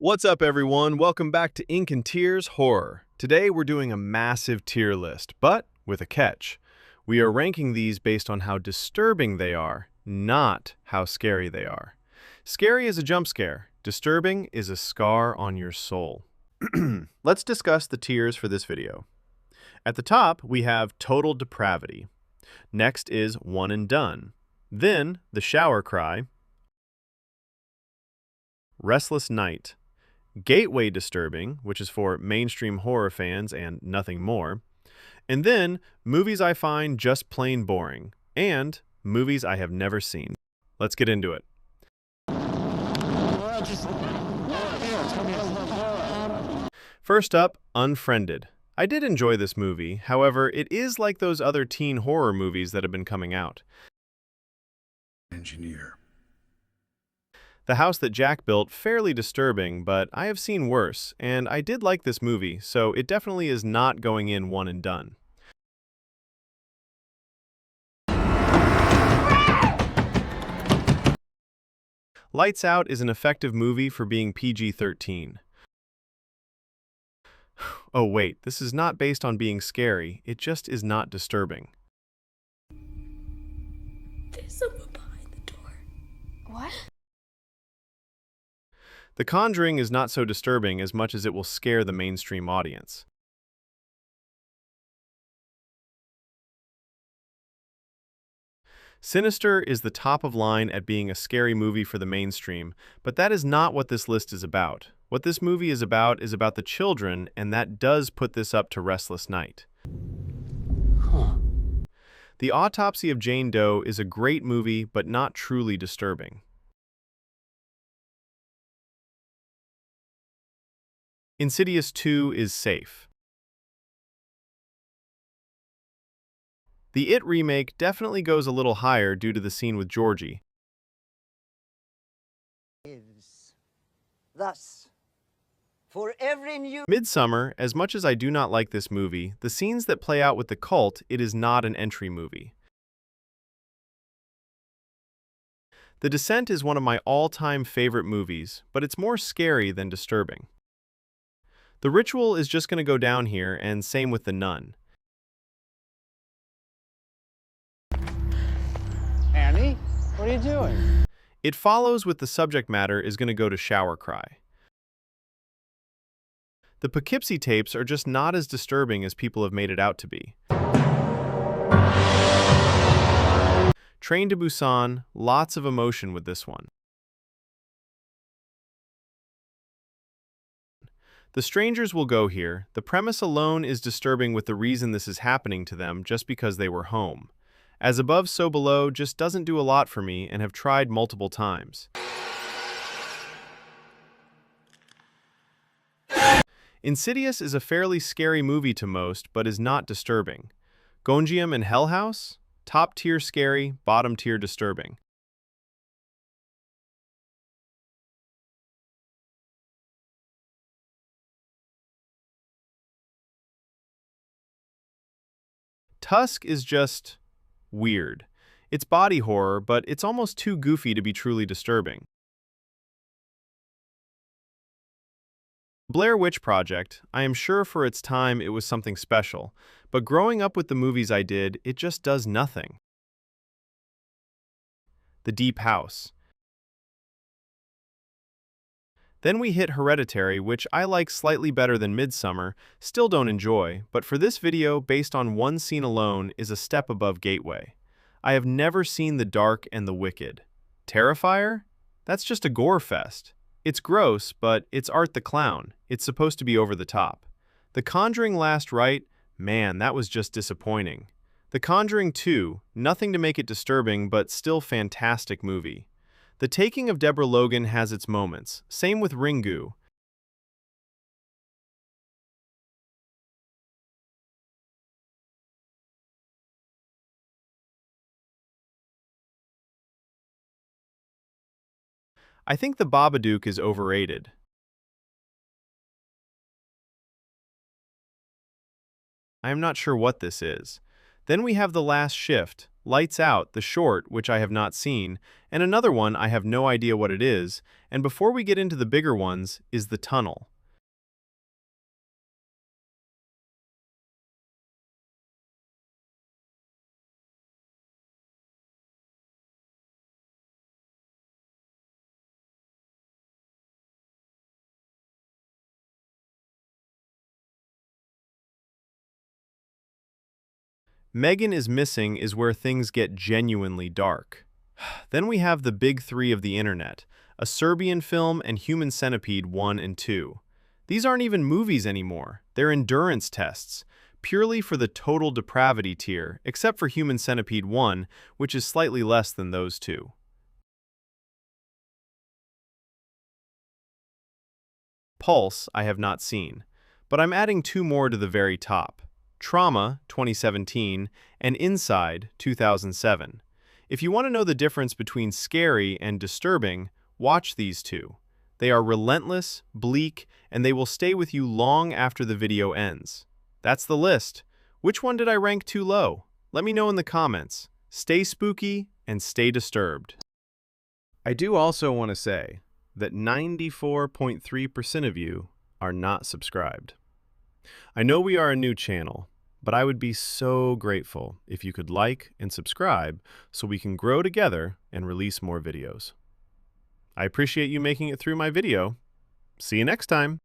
What's up, everyone? Welcome back to Ink and Tears Horror. Today we're doing a massive tier list, but with a catch. We are ranking these based on how disturbing they are, not how scary they are. Scary is a jump scare. Disturbing is a scar on your soul. Let's discuss the tiers for this video. At the top, we have Total Depravity. Next is One and Done. Then, The Shower Cry, Restless Night, Gateway Disturbing, which is for mainstream horror fans and nothing more, and then Movies I Find Just Plain Boring, and Movies I Have Never Seen. Let's get into it. First up, Unfriended. I did enjoy this movie, however, it is like those other teen horror movies that have been coming out. Engineer. The House That Jack Built, fairly disturbing, but I have seen worse, and I did like this movie, so it definitely is not going in one and done. Lights Out is an effective movie for being PG-13. Oh wait, this is not based on being scary, it just is not disturbing. There's someone behind the door. What? The Conjuring is not so disturbing as much as it will scare the mainstream audience. Sinister is the top of line at being a scary movie for the mainstream, but that is not what this list is about. What this movie is about the children, and that does put this up to Restless Night. The Autopsy of Jane Doe is a great movie, but not truly disturbing. Insidious 2 is safe. The It remake definitely goes a little higher due to the scene with Georgie. Thus, for every new Midsummer, as much as I do not like this movie, the scenes that play out with the cult, it is not an entry movie. The Descent is one of my all-time favorite movies, but it's more scary than disturbing. The Ritual is just going to go down here, and same with The Nun. Annie, what are you doing? It Follows with the subject matter is going to go to Shower Cry. The Poughkeepsie tapes are just not as disturbing as people have made it out to be. Train to Busan, lots of emotion with this one. The Strangers will go here. The premise alone is disturbing with the reason this is happening to them just because they were home. As Above, So Below just doesn't do a lot for me and have tried multiple times. Insidious is a fairly scary movie to most, but is not disturbing. Gonjiam and Hell House? Top tier scary, bottom tier disturbing. Tusk is just weird. It's body horror, but it's almost too goofy to be truly disturbing. Blair Witch Project, I am sure for its time it was something special, but growing up with the movies I did, it just does nothing. The Deep House. Then we hit Hereditary, which I like slightly better than Midsummer, still don't enjoy, but for this video, based on one scene alone, is a step above Gateway. I have never seen The Dark and the Wicked. Terrifier? That's just a gore fest. It's gross, but it's Art the Clown. It's supposed to be over the top. The Conjuring Last Rite? Man, that was just disappointing. The Conjuring 2, nothing to make it disturbing, but still fantastic movie. The Taking of Deborah Logan has its moments. Same with Ringu. I think The Babadook is overrated. I am not sure what this is. Then we have The Last Shift, Lights Out, the short, which I have not seen, and another one I have no idea what it is, and before we get into the bigger ones is The Tunnel. Megan is Missing is where things get genuinely dark. Then we have the big three of the internet, a Serbian film and Human Centipede 1 and 2. These aren't even movies anymore, they're endurance tests, purely for the total depravity tier, except for Human Centipede 1, which is slightly less than those two. Pulse, I have not seen, but I'm adding two more to the very top. Trauma, 2017, and Inside, 2007. If you want to know the difference between scary and disturbing, watch these two. They are relentless, bleak, and they will stay with you long after the video ends. That's the list. Which one did I rank too low? Let me know in the comments. Stay spooky and stay disturbed. I do also want to say that 94.3% of you are not subscribed. I know we are a new channel, but I would be so grateful if you could like and subscribe so we can grow together and release more videos. I appreciate you making it through my video. See you next time.